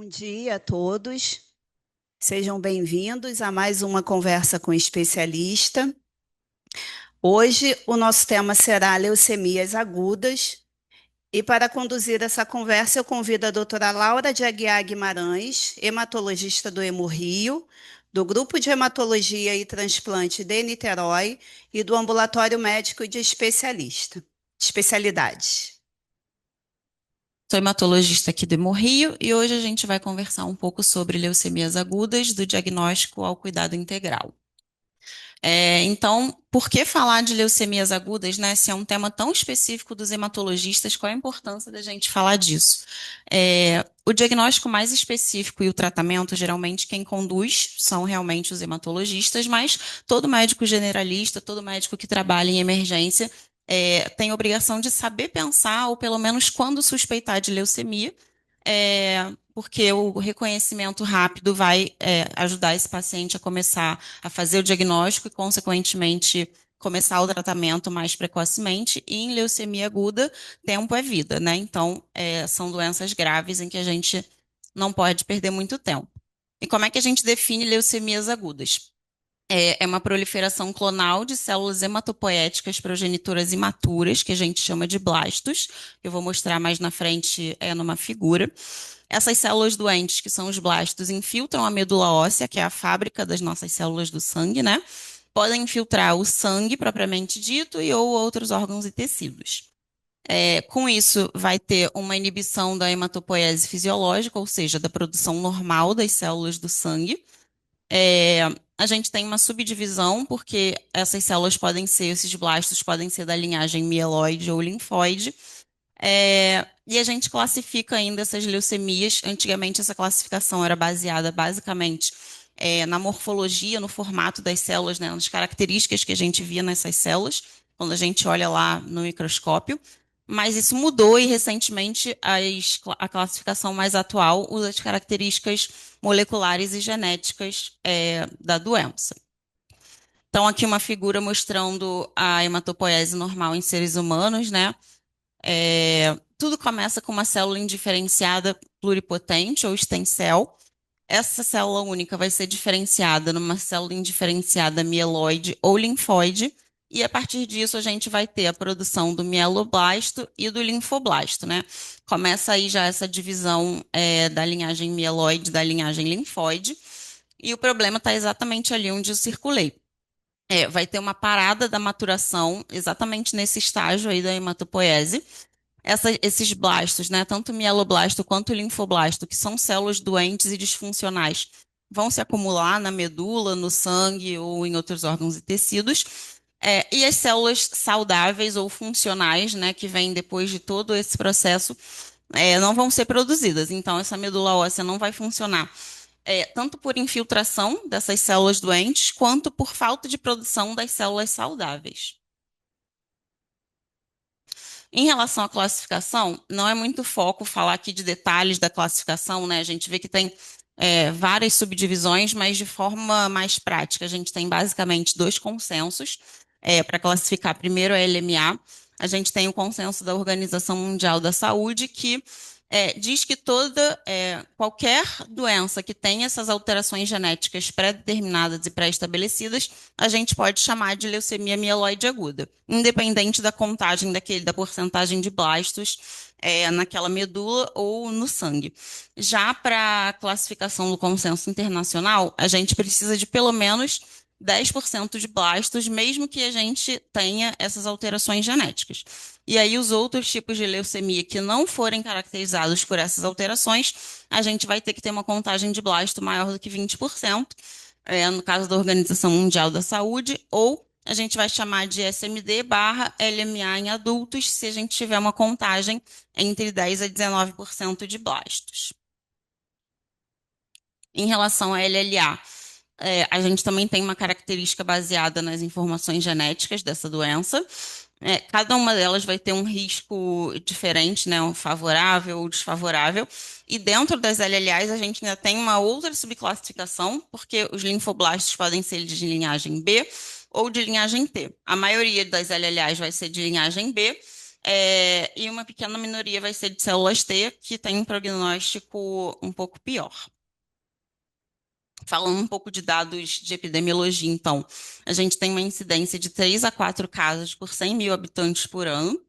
dia a todos. Sejam bem-vindos a mais uma conversa com especialista. Hoje o nosso tema será leucemias agudas. E para conduzir essa conversa, eu convido a doutora Laura de Aguiar Guimarães, hematologista do Hemorrio, do Grupo de Hematologia e Transplante de Niterói e do Ambulatório Médico de Especialidades. Sou hematologista aqui do Hemorrio e hoje a gente vai conversar um pouco sobre leucemias agudas, do diagnóstico ao cuidado integral. Então, por que falar de leucemias agudas, né? Se é um tema tão específico dos hematologistas, qual a importância da gente falar disso? O diagnóstico mais específico e o tratamento, geralmente quem conduz são realmente os hematologistas, mas todo médico generalista, todo médico que trabalha em emergência, tem obrigação de saber pensar, ou pelo menos quando suspeitar de leucemia, porque o reconhecimento rápido vai ajudar esse paciente a começar a fazer o diagnóstico e, consequentemente, começar o tratamento mais precocemente. E em leucemia aguda, tempo é vida, né? Então, são doenças graves em que a gente não pode perder muito tempo. E como é que a gente define leucemias agudas? É uma proliferação clonal de células hematopoéticas progenitoras imaturas, que a gente chama de blastos. Eu vou mostrar mais na frente numa figura. Essas células doentes, que são os blastos, infiltram a medula óssea, que é a fábrica das nossas células do sangue, né? Podem infiltrar o sangue propriamente dito e ou outros órgãos e tecidos. Com isso, vai ter uma inibição da hematopoiese fisiológica, ou seja, da produção normal das células do sangue. É, a gente tem uma subdivisão, porque essas células podem ser, esses blastos podem ser da linhagem mieloide ou linfóide. E a gente classifica ainda essas leucemias. Antigamente, essa classificação era baseada basicamente na morfologia, no formato das células, né, nas características que a gente via nessas células, quando a gente olha lá no microscópio. Mas isso mudou e recentemente a classificação mais atual usa as características moleculares e genéticas da doença. Então, aqui uma figura mostrando a hematopoiese normal em seres humanos, né? Tudo começa com uma célula indiferenciada pluripotente, ou stem cell. Essa célula única vai ser diferenciada numa célula indiferenciada mieloide ou linfóide, e a partir disso a gente vai ter a produção do mieloblasto e do linfoblasto, né? Começa aí já essa divisão da linhagem mieloide, da linhagem linfóide, e o problema está exatamente ali onde eu circulei. Vai ter uma parada da maturação, exatamente nesse estágio aí da hematopoiese. Esses blastos, né, tanto o mieloblasto quanto o linfoblasto, que são células doentes e disfuncionais, vão se acumular na medula, no sangue ou em outros órgãos e tecidos. E as células saudáveis ou funcionais, né, que vêm depois de todo esse processo, não vão ser produzidas. Então, essa medula óssea não vai funcionar tanto por infiltração dessas células doentes, quanto por falta de produção das células saudáveis. Em relação à classificação, não é muito foco falar aqui de detalhes da classificação, né? A gente vê que tem várias subdivisões, mas de forma mais prática, a gente tem basicamente dois consensos para classificar. Primeiro a LMA, a gente tem o consenso da Organização Mundial da Saúde, que diz que qualquer doença que tenha essas alterações genéticas pré-determinadas e pré-estabelecidas, a gente pode chamar de leucemia mieloide aguda, independente da contagem da porcentagem de blastos naquela medula ou no sangue. Já para a classificação do consenso internacional, a gente precisa de pelo menos 10% de blastos, mesmo que a gente tenha essas alterações genéticas. E aí, os outros tipos de leucemia que não forem caracterizados por essas alterações, a gente vai ter que ter uma contagem de blasto maior do que 20%, no caso da Organização Mundial da Saúde, ou a gente vai chamar de SMD barra LMA em adultos, se a gente tiver uma contagem entre 10 a 19% de blastos. Em relação a LLA, a gente também tem uma característica baseada nas informações genéticas dessa doença. Cada uma delas vai ter um risco diferente, né, um favorável ou desfavorável. E dentro das LLAs, a gente ainda tem uma outra subclassificação, porque os linfoblastos podem ser de linhagem B ou de linhagem T. A maioria das LLAs vai ser de linhagem B, e uma pequena minoria vai ser de células T, que tem um prognóstico um pouco pior. Falando um pouco de dados de epidemiologia, então, a gente tem uma incidência de 3 a 4 casos por 100 mil habitantes por ano,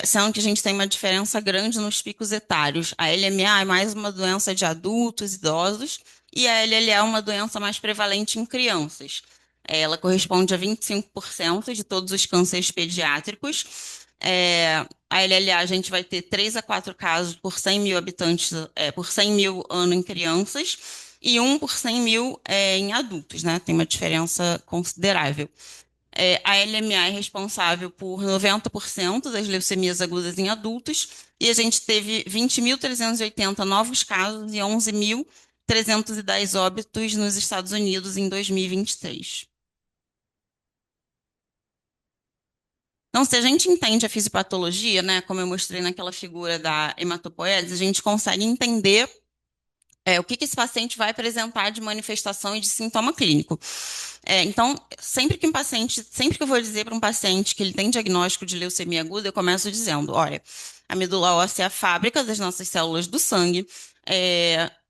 sendo que a gente tem uma diferença grande nos picos etários. A LMA é mais uma doença de adultos, idosos, e a LLA é uma doença mais prevalente em crianças. Ela corresponde a 25% de todos os cânceres pediátricos. A LLA a gente vai ter 3 a 4 casos por 100 mil habitantes, por 100 mil ano em crianças, e um por 100 mil em adultos, né? Tem uma diferença considerável. A LMA é responsável por 90% das leucemias agudas em adultos, e a gente teve 20.380 novos casos e 11.310 óbitos nos Estados Unidos em 2023. Então, se a gente entende a fisiopatologia, né, como eu mostrei naquela figura da hematopoiesis, a gente consegue entender o que que esse paciente vai apresentar de manifestação e de sintoma clínico. Então, sempre que eu vou dizer para um paciente que ele tem diagnóstico de leucemia aguda, eu começo dizendo, olha, a medula óssea é a fábrica das nossas células do sangue,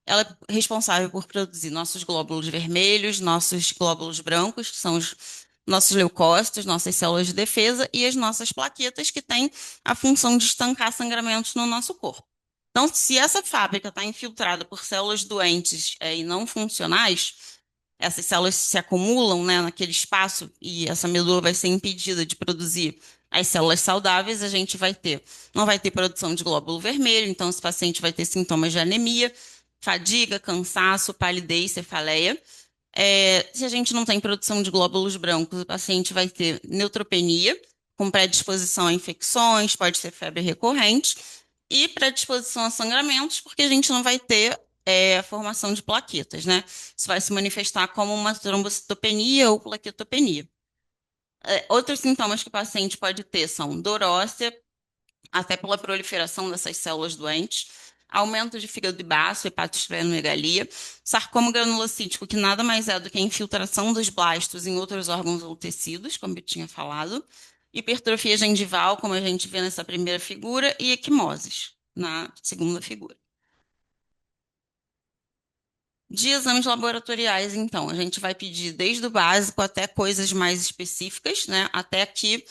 ela é responsável por produzir nossos glóbulos vermelhos, nossos glóbulos brancos, que são os nossos leucócitos, nossas células de defesa, e as nossas plaquetas, que têm a função de estancar sangramentos no nosso corpo. Então, se essa fábrica está infiltrada por células doentes e não funcionais, essas células se acumulam, né, naquele espaço e essa medula vai ser impedida de produzir as células saudáveis, a gente não vai ter produção de glóbulo vermelho, então esse paciente vai ter sintomas de anemia, fadiga, cansaço, palidez, cefaleia. Se a gente não tem produção de glóbulos brancos, o paciente vai ter neutropenia, com predisposição a infecções, pode ser febre recorrente, e predisposição a sangramentos, porque a gente não vai ter a formação de plaquetas, né? Isso vai se manifestar como uma trombocitopenia ou plaquetopenia. Outros sintomas que o paciente pode ter são dor óssea, até pela proliferação dessas células doentes, aumento de fígado e baço, hepatosplenomegalia, sarcoma granulocítico, que nada mais é do que a infiltração dos blastos em outros órgãos ou tecidos, como eu tinha falado, hipertrofia gengival, como a gente vê nessa primeira figura, e equimoses, na segunda figura. De exames laboratoriais, então, a gente vai pedir desde o básico até coisas mais específicas, né? Até que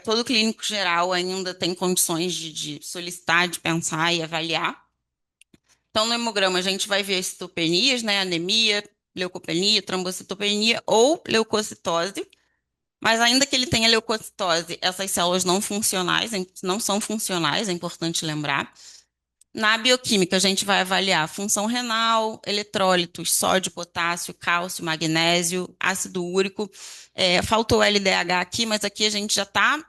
todo clínico geral ainda tem condições de solicitar, de pensar e avaliar. Então, no hemograma, a gente vai ver as citopenias, né? Anemia, leucopenia, trombocitopenia ou leucocitose. Mas ainda que ele tenha leucocitose, essas células não são funcionais, é importante lembrar. Na bioquímica, a gente vai avaliar função renal, eletrólitos, sódio, potássio, cálcio, magnésio, ácido úrico. Faltou LDH aqui, mas aqui a gente já está,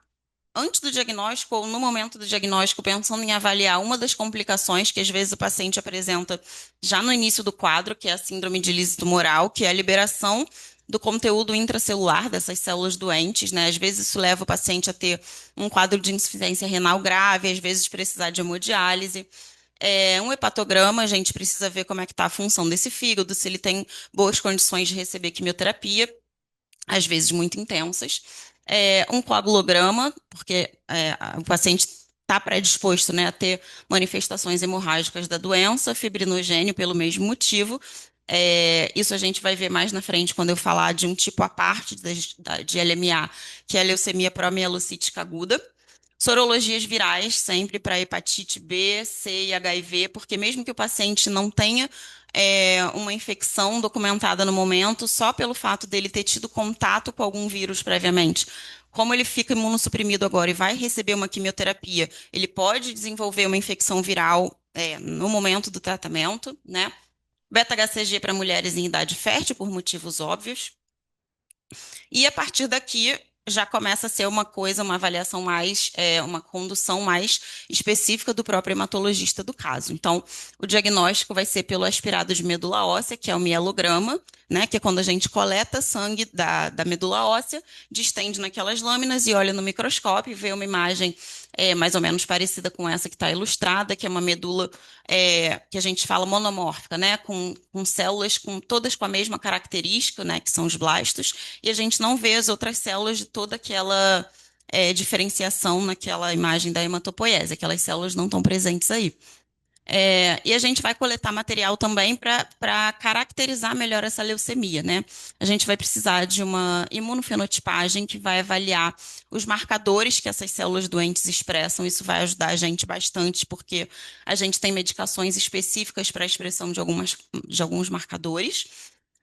antes do diagnóstico ou no momento do diagnóstico, pensando em avaliar uma das complicações que às vezes o paciente apresenta já no início do quadro, que é a síndrome de lise tumoral, que é a liberação do conteúdo intracelular dessas células doentes, né? Às vezes isso leva o paciente a ter um quadro de insuficiência renal grave, às vezes precisar de hemodiálise. Um hepatograma, a gente precisa ver como é que está a função desse fígado, se ele tem boas condições de receber quimioterapia, às vezes muito intensas. Um coagulograma, porque o paciente está predisposto, né, a ter manifestações hemorrágicas da doença, fibrinogênio pelo mesmo motivo. Isso a gente vai ver mais na frente quando eu falar de um tipo à parte de LMA, que é a leucemia promielocítica aguda. Sorologias virais, sempre para hepatite B, C e HIV, porque mesmo que o paciente não tenha uma infecção documentada no momento, só pelo fato dele ter tido contato com algum vírus previamente, como ele fica imunossuprimido agora e vai receber uma quimioterapia, ele pode desenvolver uma infecção viral no momento do tratamento, né? Beta-HCG para mulheres em idade fértil, por motivos óbvios. E a partir daqui já começa a ser uma coisa, uma avaliação mais, uma condução mais específica do próprio hematologista do caso. Então, o diagnóstico vai ser pelo aspirado de medula óssea, que é o mielograma, né, que é quando a gente coleta sangue da medula óssea, distende naquelas lâminas e olha no microscópio e vê uma imagem mais ou menos parecida com essa que está ilustrada, que é uma medula que a gente fala monomórfica, né, com células todas com a mesma característica, né, que são os blastos, e a gente não vê as outras células de toda diferenciação naquela imagem da hematopoiese, aquelas células não estão presentes aí. E a gente vai coletar material também para caracterizar melhor essa leucemia, né? A gente vai precisar de uma imunofenotipagem que vai avaliar os marcadores que essas células doentes expressam. Isso vai ajudar a gente bastante, porque a gente tem medicações específicas para a expressão de alguns marcadores.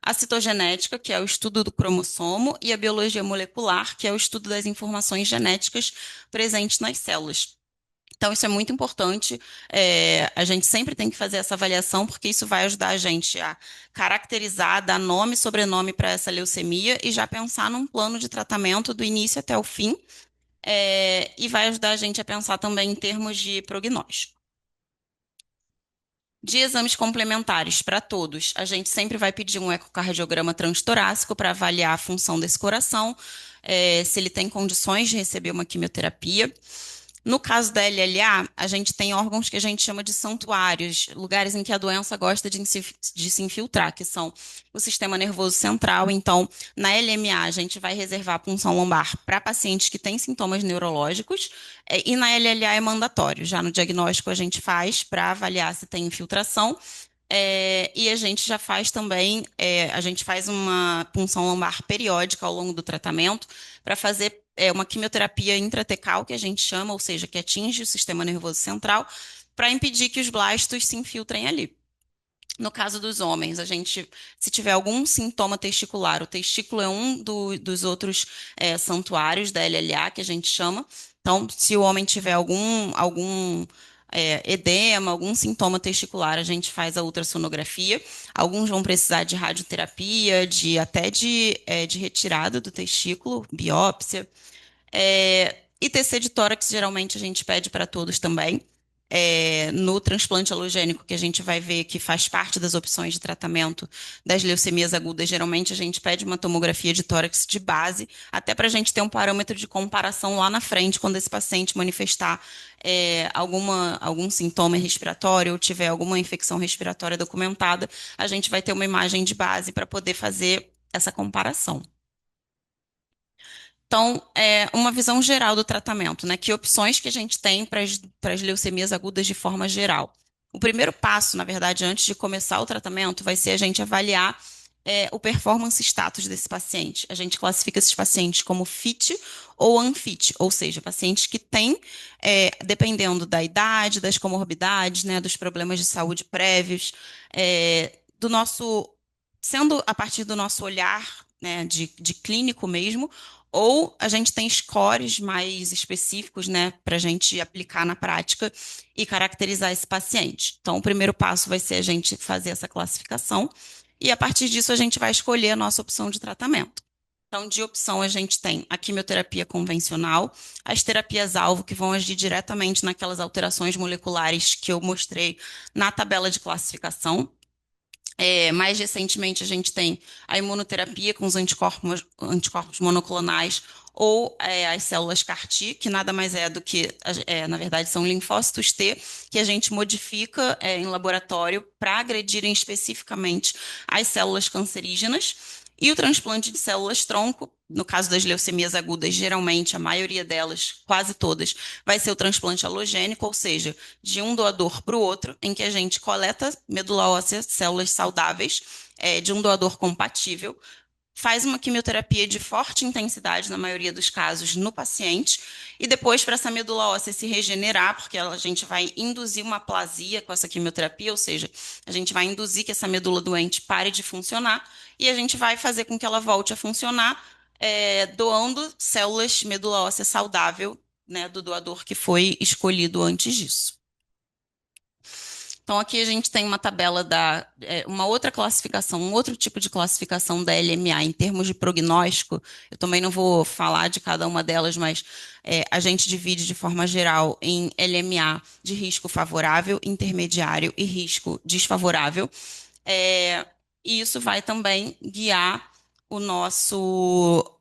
A citogenética, que é o estudo do cromossomo, e a biologia molecular, que é o estudo das informações genéticas presentes nas células. Então, isso é muito importante. A gente sempre tem que fazer essa avaliação, porque isso vai ajudar a gente a caracterizar, dar nome e sobrenome para essa leucemia e já pensar num plano de tratamento do início até o fim. E vai ajudar a gente a pensar também em termos de prognóstico. De exames complementares para todos, a gente sempre vai pedir um ecocardiograma transtorácico para avaliar a função desse coração, se ele tem condições de receber uma quimioterapia. No caso da LLA, a gente tem órgãos que a gente chama de santuários, lugares em que a doença gosta de se infiltrar, que são o sistema nervoso central. Então, na LMA, a gente vai reservar a punção lombar para pacientes que têm sintomas neurológicos, e na LLA é mandatório. Já no diagnóstico, a gente faz para avaliar se tem infiltração. E a gente já faz também, a gente faz uma punção lombar periódica ao longo do tratamento para fazer uma quimioterapia intratecal, que a gente chama, ou seja, que atinge o sistema nervoso central, para impedir que os blastos se infiltrem ali. No caso dos homens, a gente, se tiver algum sintoma testicular, o testículo é um dos outros santuários da LLA, que a gente chama. Então, se o homem tiver algum edema, algum sintoma testicular, a gente faz a ultrassonografia. Alguns vão precisar de radioterapia, até de retirada do testículo, biópsia. ITC de tórax, geralmente, a gente pede para todos também. No transplante halogênico, que a gente vai ver que faz parte das opções de tratamento das leucemias agudas, geralmente a gente pede uma tomografia de tórax de base, até para a gente ter um parâmetro de comparação lá na frente, quando esse paciente manifestar algum sintoma respiratório ou tiver alguma infecção respiratória documentada, a gente vai ter uma imagem de base para poder fazer essa comparação. Então, uma visão geral do tratamento, né? Que opções que a gente tem para as leucemias agudas de forma geral? O primeiro passo, na verdade, antes de começar o tratamento, vai ser a gente avaliar o performance status desse paciente. A gente classifica esses pacientes como fit ou unfit, ou seja, pacientes que têm, dependendo da idade, das comorbidades, né, dos problemas de saúde prévios, do nosso, sendo a partir do nosso olhar, né, de clínico mesmo, ou a gente tem scores mais específicos, né, para a gente aplicar na prática e caracterizar esse paciente. Então, o primeiro passo vai ser a gente fazer essa classificação e, a partir disso, a gente vai escolher a nossa opção de tratamento. Então, de opção, a gente tem a quimioterapia convencional, as terapias-alvo, que vão agir diretamente naquelas alterações moleculares que eu mostrei na tabela de classificação. Mais recentemente, a gente tem a imunoterapia com os anticorpos monoclonais ou as células CAR-T, que nada mais é do que, na verdade, são linfócitos T, que a gente modifica em laboratório para agredirem especificamente as células cancerígenas. E o transplante de células-tronco, no caso das leucemias agudas, geralmente a maioria delas, quase todas, vai ser o transplante halogênico, ou seja, de um doador para o outro, em que a gente coleta medula óssea, células saudáveis, de um doador compatível, faz uma quimioterapia de forte intensidade, na maioria dos casos, no paciente, e depois, para essa medula óssea se regenerar, porque a gente vai induzir uma aplasia com essa quimioterapia, ou seja, a gente vai induzir que essa medula doente pare de funcionar, e a gente vai fazer com que ela volte a funcionar, doando células medula óssea saudável, né, do doador que foi escolhido antes disso. Então, aqui a gente tem uma tabela uma outra classificação, um outro tipo de classificação da LMA em termos de prognóstico. Eu também não vou falar de cada uma delas, mas a gente divide de forma geral em LMA de risco favorável, intermediário e risco desfavorável. E isso vai também guiar o nosso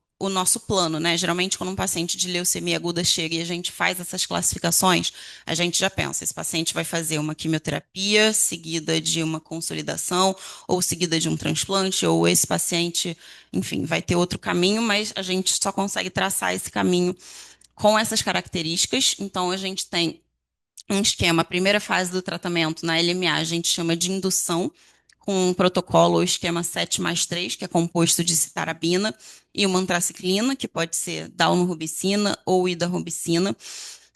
plano, né? Geralmente, quando um paciente de leucemia aguda chega e a gente faz essas classificações, a gente já pensa, esse paciente vai fazer uma quimioterapia seguida de uma consolidação ou seguida de um transplante, ou esse paciente, enfim, vai ter outro caminho, mas a gente só consegue traçar esse caminho com essas características. Então, a gente tem um esquema, a primeira fase do tratamento na LMA, a gente chama de indução, com um protocolo ou esquema 7+3, que é composto de citarabina e uma antraciclina, que pode ser daunorubicina ou idarubicina.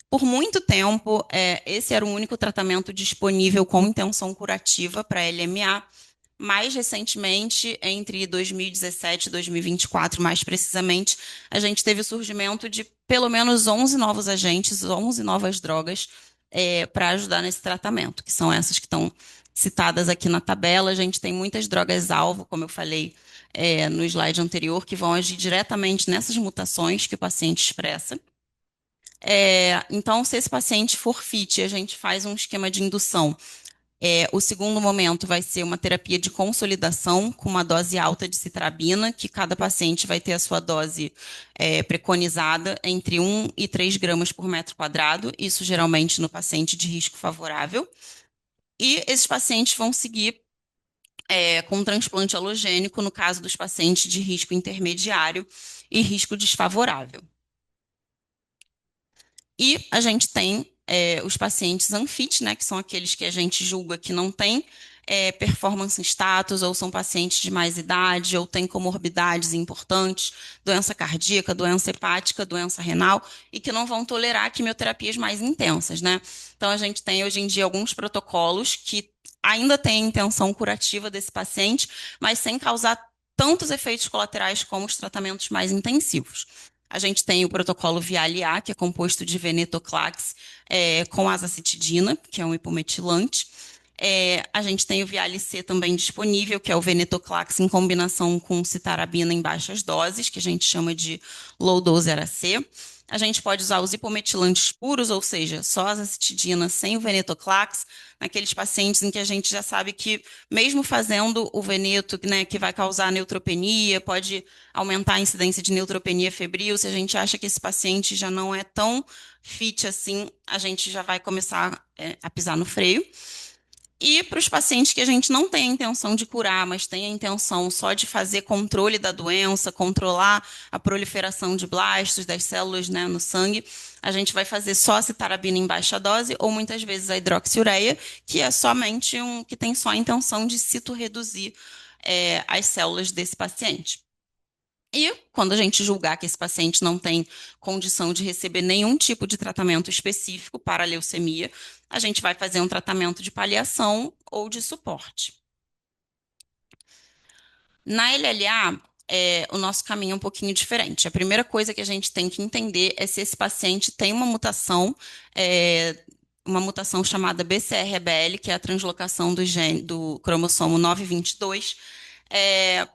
Por muito tempo, esse era o único tratamento disponível com intenção curativa para LMA. Mais recentemente, entre 2017 e 2024, mais precisamente, a gente teve o surgimento de pelo menos 11 novos agentes, 11 novas drogas para ajudar nesse tratamento, que são essas que estão citadas aqui na tabela. A gente tem muitas drogas-alvo, como eu falei no slide anterior, que vão agir diretamente nessas mutações que o paciente expressa. Então, se esse paciente for fit, a gente faz um esquema de indução. O segundo momento vai ser uma terapia de consolidação com uma dose alta de citrabina, que cada paciente vai ter a sua dose preconizada entre 1 e 3 gramas por metro quadrado, isso geralmente no paciente de risco favorável. E esses pacientes vão seguir com transplante halogênico no caso dos pacientes de risco intermediário e risco desfavorável. E a gente tem os pacientes unfit, né, que são aqueles que a gente julga que não têm performance status, ou são pacientes de mais idade, ou têm comorbidades importantes, doença cardíaca, doença hepática, doença renal, e que não vão tolerar quimioterapias mais intensas, né? Então, a gente tem hoje em dia alguns protocolos que ainda têm a intenção curativa desse paciente, mas sem causar tantos efeitos colaterais como os tratamentos mais intensivos. A gente tem o protocolo Viale-A, que é composto de venetoclax com azacitidina, que é um hipometilante. A gente tem o Viale-C também disponível, que é o venetoclax em combinação com citarabina em baixas doses, que a gente chama de low dose ARA-C. A gente pode usar os hipometilantes puros, ou seja, só azacitidina sem o venetoclax, naqueles pacientes em que a gente já sabe que, mesmo fazendo o veneto, né, que vai causar neutropenia, pode aumentar a incidência de neutropenia febril, se a gente acha que esse paciente já não é tão fit assim, a gente já vai começar a pisar no freio. E para os pacientes que a gente não tem a intenção de curar, mas tem a intenção só de fazer controle da doença, controlar a proliferação de blastos, das células, né, no sangue, a gente vai fazer só a citarabina em baixa dose, ou muitas vezes a hidroxiureia, que é somente que tem só a intenção de citorreduzir as células desse paciente. E quando a gente julgar que esse paciente não tem condição de receber nenhum tipo de tratamento específico para a leucemia, a gente vai fazer um tratamento de paliação ou de suporte. Na LLA, o nosso caminho é um pouquinho diferente. A primeira coisa que a gente tem que entender é se esse paciente tem uma mutação chamada BCR-ABL, que é a translocação do cromossomo 922,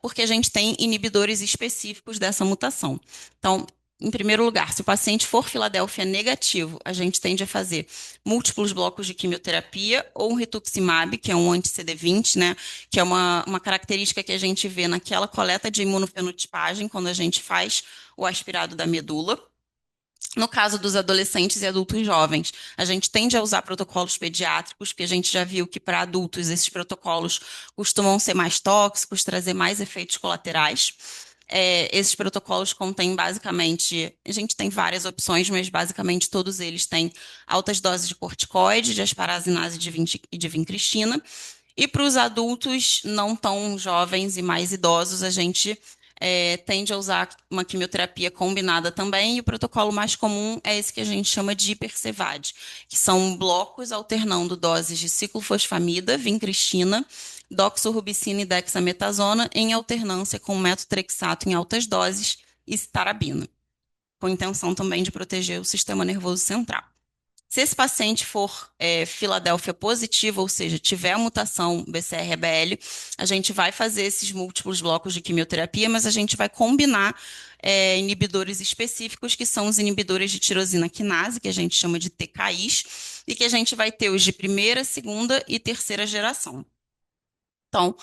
porque a gente tem inibidores específicos dessa mutação. Então, em primeiro lugar, se o paciente for Filadélfia negativo, a gente tende a fazer múltiplos blocos de quimioterapia ou um rituximab, que é um anti-CD20, né, que é uma característica que a gente vê naquela coleta de imunofenotipagem, quando a gente faz o aspirado da medula. No caso dos adolescentes e adultos jovens, a gente tende a usar protocolos pediátricos, porque a gente já viu que para adultos esses protocolos costumam ser mais tóxicos, trazer mais efeitos colaterais. Esses protocolos contêm basicamente, a gente tem várias opções, mas basicamente todos eles têm altas doses de corticoide, de asparaginase e de vincristina. E para os adultos não tão jovens e mais idosos, a gente tende a usar uma quimioterapia combinada também, e o protocolo mais comum é esse que a gente chama de hipercevade, que são blocos alternando doses de ciclofosfamida, vincristina, doxorubicina e dexametasona em alternância com metotrexato em altas doses e citarabina, com intenção também de proteger o sistema nervoso central. Se esse paciente for Filadélfia positivo, ou seja, tiver a mutação BCR-ABL, a gente vai fazer esses múltiplos blocos de quimioterapia, mas a gente vai combinar inibidores específicos, que são os inibidores de tirosina quinase, que a gente chama de TKIs, e que a gente vai ter os de primeira, segunda e terceira geração. Então,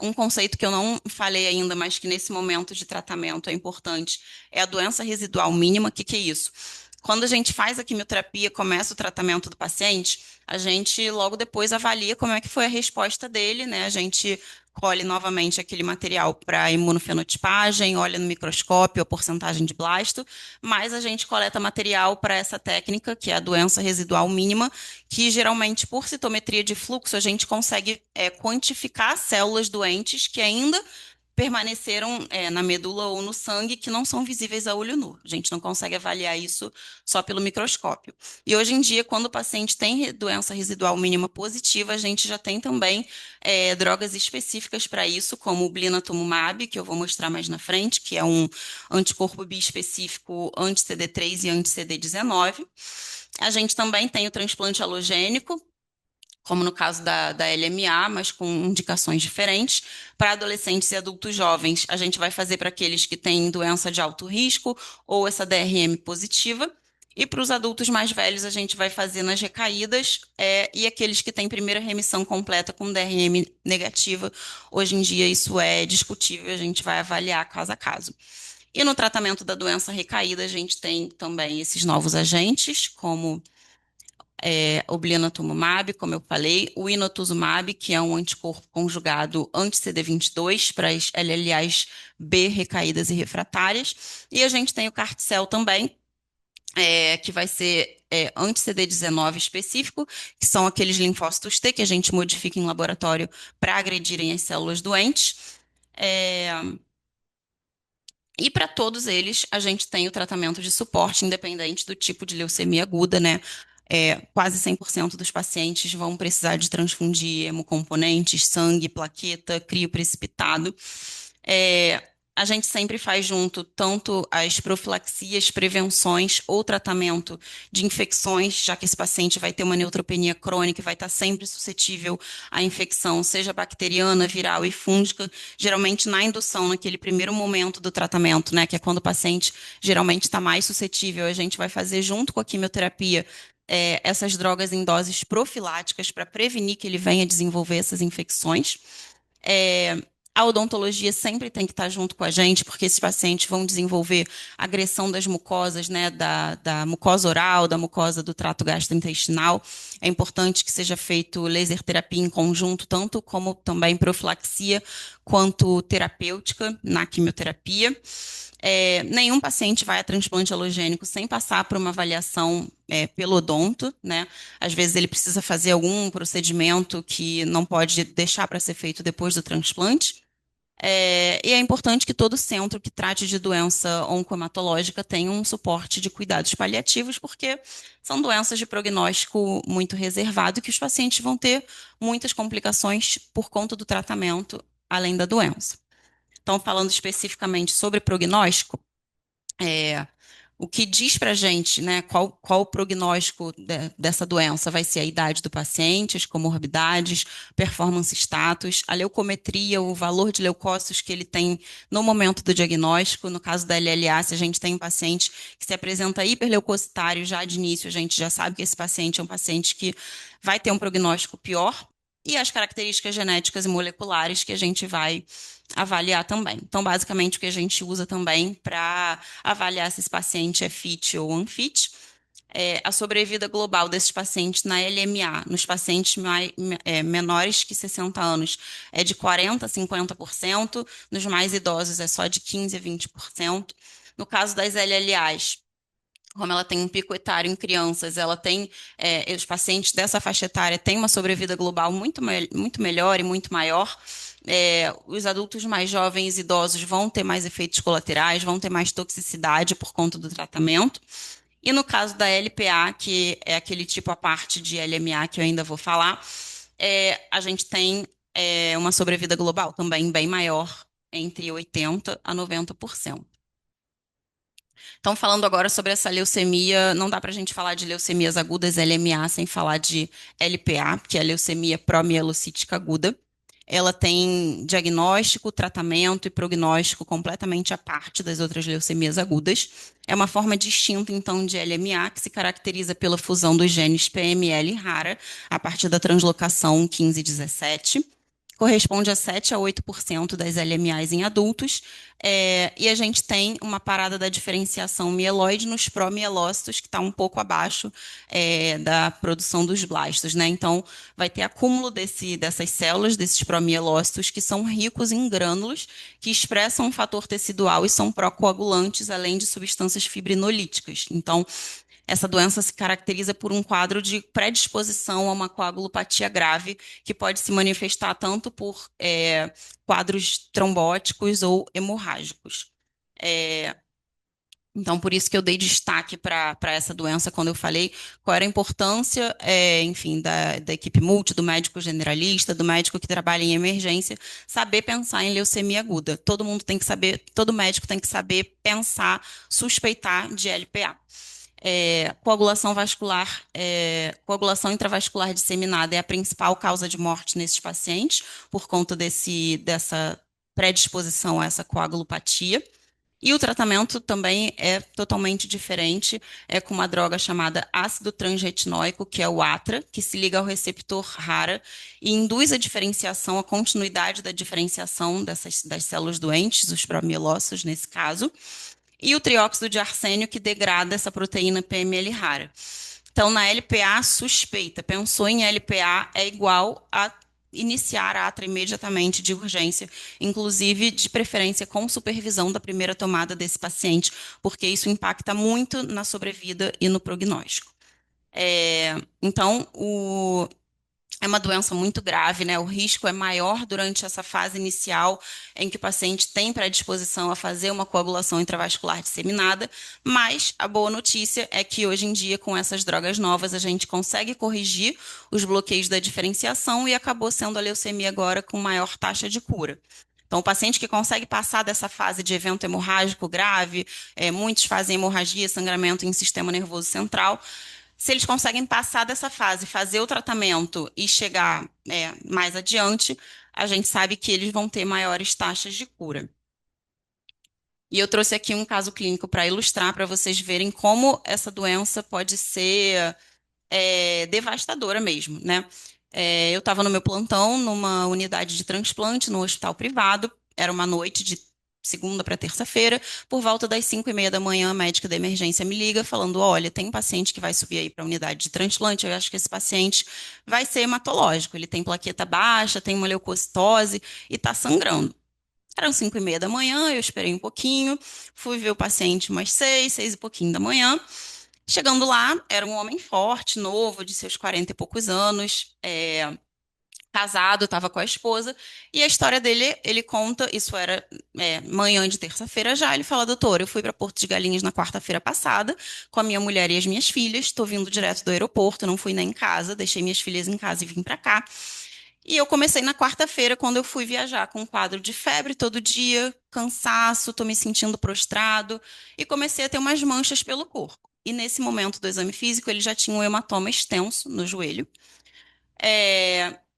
um conceito que eu não falei ainda, mas que nesse momento de tratamento é importante, é a doença residual mínima. O que é isso? Quando a gente faz a quimioterapia, começa o tratamento do paciente, a gente logo depois avalia como é que foi a resposta dele, né? A gente colhe novamente aquele material para imunofenotipagem, olha no microscópio a porcentagem de blasto, mas a gente coleta material para essa técnica, que é a doença residual mínima, que geralmente, por citometria de fluxo, a gente consegue quantificar células doentes que ainda permaneceram na medula ou no sangue que não são visíveis a olho nu. A gente não consegue avaliar isso só pelo microscópio. E hoje em dia, quando o paciente tem doença residual mínima positiva, a gente já tem também drogas específicas para isso, como o blinatumomab, que eu vou mostrar mais na frente, que é um anticorpo biespecífico anti-CD3 e anti-CD19. A gente também tem o transplante halogênico, como no caso da LMA, mas com indicações diferentes. Para adolescentes e adultos jovens, a gente vai fazer para aqueles que têm doença de alto risco ou essa DRM positiva. E para os adultos mais velhos, a gente vai fazer nas recaídas, e aqueles que têm primeira remissão completa com DRM negativa. Hoje em dia, isso é discutível, a gente vai avaliar caso a caso. E no tratamento da doença recaída, a gente tem também esses novos agentes, como o blinatumomab, como eu falei, o inotuzumab, que é um anticorpo conjugado anti-CD22 para as LLAs B recaídas e refratárias, e a gente tem o Carticel também, que vai ser anti-CD19 específico, que são aqueles linfócitos T que a gente modifica em laboratório para agredirem as células doentes. É, E para todos eles, a gente tem o tratamento de suporte, independente do tipo de leucemia aguda, né? Quase 100% dos pacientes vão precisar de transfundir hemocomponentes, sangue, plaqueta, crio precipitado. É, a gente sempre faz junto tanto as profilaxias, prevenções ou tratamento de infecções, já que esse paciente vai ter uma neutropenia crônica e vai estar sempre suscetível à infecção, seja bacteriana, viral e fúngica, geralmente na indução, naquele primeiro momento do tratamento, né, que é quando o paciente geralmente está mais suscetível, a gente vai fazer junto com a quimioterapia essas drogas em doses profiláticas para prevenir que ele venha desenvolver essas infecções. É, a odontologia sempre tem que estar junto com a gente, porque esses pacientes vão desenvolver agressão das mucosas, né, da mucosa oral, da mucosa do trato gastrointestinal. É importante que seja feito laser terapia em conjunto, tanto como também profilaxia, quanto terapêutica na quimioterapia. Nenhum paciente vai a transplante halogênico sem passar por uma avaliação pelo odonto, né? Às vezes ele precisa fazer algum procedimento que não pode deixar para ser feito depois do transplante. E é importante que todo centro que trate de doença oncohematológica tenha um suporte de cuidados paliativos, porque são doenças de prognóstico muito reservado e que os pacientes vão ter muitas complicações por conta do tratamento, além da doença. Então, falando especificamente sobre prognóstico, é, o que diz para a gente, né, qual o prognóstico dessa doença? Vai ser a idade do paciente, as comorbidades, performance status, a leucometria, o valor de leucócitos que ele tem no momento do diagnóstico. No caso da LLA, se a gente tem um paciente que se apresenta hiperleucocitário já de início, a gente já sabe que esse paciente é um paciente que vai ter um prognóstico pior. E as características genéticas e moleculares que a gente vai avaliar também. Então, basicamente, o que a gente usa também para avaliar se esse paciente é fit ou unfit é a sobrevida global desses pacientes na LMA, nos pacientes menores que 60 anos, é de 40% a 50%, nos mais idosos é só de 15% a 20%. No caso das LLAs, como ela tem um pico etário em crianças, ela tem, os pacientes dessa faixa etária têm uma sobrevida global muito melhor e muito maior. Os adultos mais jovens e idosos vão ter mais efeitos colaterais, vão ter mais toxicidade por conta do tratamento. E no caso da LPA, que é aquele tipo à parte de LMA que eu ainda vou falar, a gente tem uma sobrevida global também bem maior, entre 80% a 90%. Então, falando agora sobre essa leucemia, não dá para a gente falar de leucemias agudas LMA sem falar de LPA, que é a leucemia promielocítica aguda. Ela tem diagnóstico, tratamento e prognóstico completamente à parte das outras leucemias agudas. É uma forma distinta, então, de LMA, que se caracteriza pela fusão dos genes PML e RARA a partir da translocação 1517. corresponde a 7 a 8% das LMAs em adultos, e a gente tem uma parada da diferenciação mieloide nos promielócitos, que está um pouco abaixo da produção dos blastos, né? Então, vai ter acúmulo dessas células, desses promielócitos, que são ricos em grânulos, que expressam um fator tecidual e são procoagulantes, além de substâncias fibrinolíticas. Então, essa doença se caracteriza por um quadro de predisposição a uma coagulopatia grave, que pode se manifestar tanto por quadros trombóticos ou hemorrágicos. É, então, por isso que eu dei destaque para essa doença quando eu falei qual era a importância, enfim, da equipe multi, do médico generalista, do médico que trabalha em emergência, saber pensar em leucemia aguda. Todo mundo tem que saber, todo médico tem que saber pensar, suspeitar de LPA. Coagulação vascular, coagulação intravascular disseminada é a principal causa de morte nesses pacientes, por conta dessa predisposição a essa coagulopatia. E o tratamento também é totalmente diferente, é com uma droga chamada ácido transretinóico, que é o ATRA, que se liga ao receptor RARA e induz a diferenciação, a continuidade da diferenciação das células doentes, os promielócitos nesse caso, e o trióxido de arsênio, que degrada essa proteína PML rara. Então, na LPA suspeita, pensou em LPA, é igual a iniciar a atra imediatamente de urgência, inclusive de preferência com supervisão da primeira tomada desse paciente, porque isso impacta muito na sobrevida e no prognóstico. Então, é uma doença muito grave, né? O risco é maior durante essa fase inicial em que o paciente tem predisposição a fazer uma coagulação intravascular disseminada, mas a boa notícia é que hoje em dia, com essas drogas novas, a gente consegue corrigir os bloqueios da diferenciação e acabou sendo a leucemia agora com maior taxa de cura. Então, o paciente que consegue passar dessa fase de evento hemorrágico grave, muitos fazem hemorragia, sangramento em sistema nervoso central. Se eles conseguem passar dessa fase, fazer o tratamento e chegar mais adiante, a gente sabe que eles vão ter maiores taxas de cura. E eu trouxe aqui um caso clínico para ilustrar, para vocês verem como essa doença pode ser devastadora mesmo, né? Eu estava no meu plantão, numa unidade de transplante, no hospital privado. Era uma noite de segunda para terça-feira. Por volta das 5:30 da manhã, a médica da emergência me liga falando: olha, tem um paciente que vai subir aí para a unidade de transplante. Eu acho que esse paciente vai ser hematológico. Ele tem plaqueta baixa, tem uma leucocitose e está sangrando. Eram 5:30 da manhã, eu esperei um pouquinho, fui ver o paciente umas 6 e pouquinho da manhã. Chegando lá, era um homem forte, novo, de seus 40 e poucos anos, casado, estava com a esposa, e a história dele, ele conta, isso era manhã de terça-feira já, ele fala: doutor, eu fui para Porto de Galinhas na quarta-feira passada, com a minha mulher e as minhas filhas, estou vindo direto do aeroporto, não fui nem em casa, deixei minhas filhas em casa e vim para cá. E eu comecei na quarta-feira, quando eu fui viajar, com um quadro de febre todo dia, cansaço, estou me sentindo prostrado, e comecei a ter umas manchas pelo corpo. E nesse momento do exame físico, ele já tinha um hematoma extenso no joelho.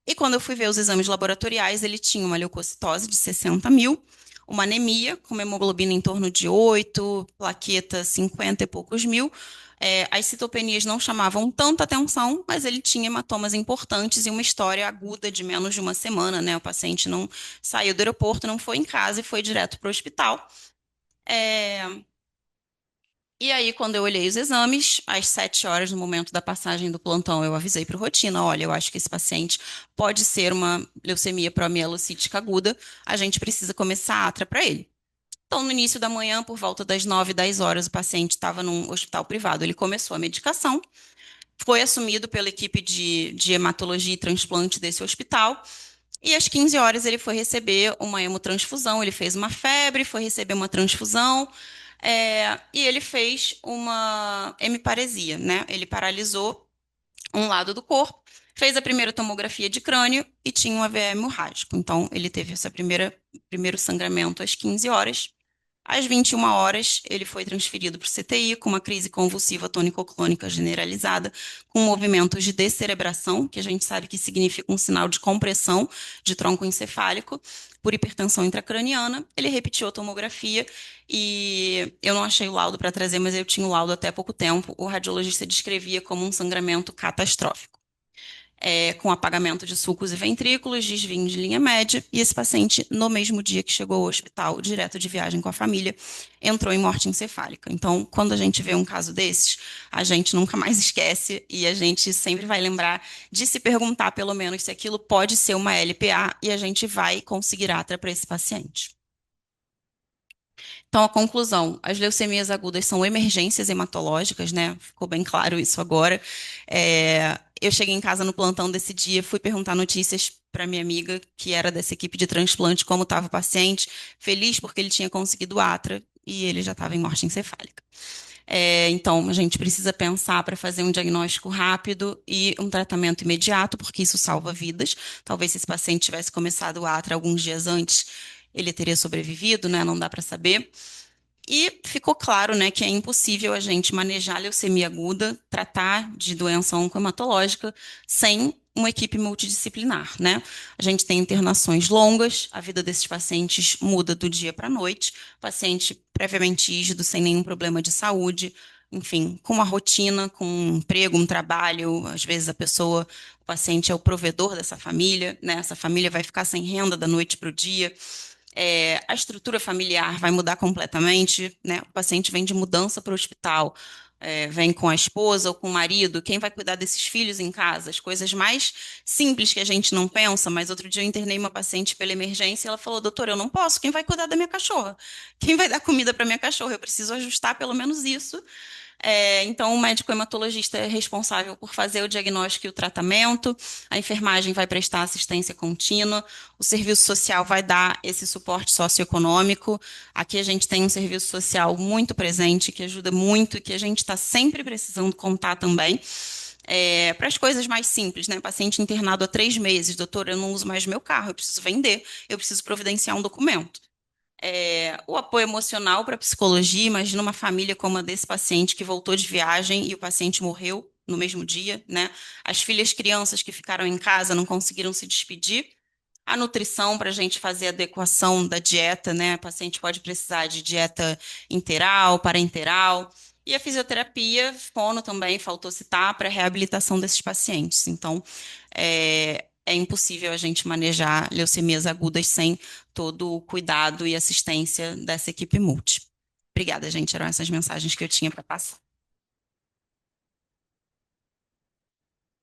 E quando eu fui ver os exames laboratoriais, ele tinha uma leucocitose de 60 mil, uma anemia com uma hemoglobina em torno de 8, plaqueta 50 e poucos mil. As citopenias não chamavam tanta atenção, mas ele tinha hematomas importantes e uma história aguda de menos de uma semana, né? O paciente não saiu do aeroporto, não foi em casa e foi direto para o hospital. É, E aí, quando eu olhei os exames, às 7 horas, no momento da passagem do plantão, eu avisei para o rotina: olha, eu acho que esse paciente pode ser uma leucemia promielocítica aguda, a gente precisa começar a atra para ele. Então, no início da manhã, por volta das 9, 10 horas, o paciente estava num hospital privado, ele começou a medicação, foi assumido pela equipe de hematologia e transplante desse hospital, e às 15 horas ele foi receber uma hemotransfusão. Ele fez uma febre, foi receber uma transfusão, e ele fez uma hemiparesia, né? Ele paralisou um lado do corpo, fez a primeira tomografia de crânio e tinha um AVE hemorrágico. Então, ele teve esse primeiro sangramento às 15 horas. Às 21 horas, ele foi transferido para o CTI com uma crise convulsiva tônico-clônica generalizada, com movimentos de descerebração, que a gente sabe que significa um sinal de compressão de tronco encefálico, por hipertensão intracraniana. Ele repetiu a tomografia e eu não achei o laudo para trazer, mas eu tinha o laudo até pouco tempo. O radiologista descrevia como um sangramento catastrófico. com apagamento de sulcos e ventrículos, desvio de linha média, e esse paciente, no mesmo dia que chegou ao hospital, direto de viagem com a família, entrou em morte encefálica. Então, quando a gente vê um caso desses, a gente nunca mais esquece e a gente sempre vai lembrar de se perguntar, pelo menos, se aquilo pode ser uma LPA e a gente vai conseguir atra para esse paciente. Então, a conclusão, as leucemias agudas são emergências hematológicas, né? Ficou bem claro isso agora. Eu cheguei em casa no plantão desse dia, fui perguntar notícias para minha amiga, que era dessa equipe de transplante, como estava o paciente, feliz porque ele tinha conseguido atra e ele já estava em morte encefálica. Então, a gente precisa pensar para fazer um diagnóstico rápido e um tratamento imediato, porque isso salva vidas. Talvez se esse paciente tivesse começado o atra alguns dias antes, ele teria sobrevivido, né? Não dá para saber. E ficou claro, né, que é impossível a gente manejar leucemia aguda, tratar de doença oncohematológica sem uma equipe multidisciplinar, né? A gente tem internações longas, a vida desses pacientes muda do dia para a noite, paciente previamente rígido, sem nenhum problema de saúde, enfim, com uma rotina, com um emprego, um trabalho, às vezes o paciente é o provedor dessa família, né? Essa família vai ficar sem renda da noite para o dia. A estrutura familiar vai mudar completamente, né? O paciente vem de mudança para o hospital, vem com a esposa ou com o marido, quem vai cuidar desses filhos em casa? As coisas mais simples que a gente não pensa, mas outro dia eu internei uma paciente pela emergência e ela falou, doutor, eu não posso, quem vai cuidar da minha cachorra? Quem vai dar comida para minha cachorra? Eu preciso ajustar pelo menos isso. Então, o médico hematologista é responsável por fazer o diagnóstico e o tratamento, a enfermagem vai prestar assistência contínua, o serviço social vai dar esse suporte socioeconômico. Aqui a gente tem um serviço social muito presente, que ajuda muito e que a gente está sempre precisando contar também. Para as coisas mais simples, né? Paciente internado há 3 meses, doutor, eu não uso mais meu carro, eu preciso vender, eu preciso providenciar um documento. O apoio emocional para a psicologia. Imagina uma família como a desse paciente que voltou de viagem e o paciente morreu no mesmo dia, né? As filhas crianças que ficaram em casa não conseguiram se despedir. A nutrição para a gente fazer a adequação da dieta, né? O paciente pode precisar de dieta interal, parenteral. E a fisioterapia, fono também, faltou citar, para a reabilitação desses pacientes. Então, é impossível a gente manejar leucemias agudas sem todo o cuidado e assistência dessa equipe multi. Obrigada, gente. Eram essas mensagens que eu tinha para passar.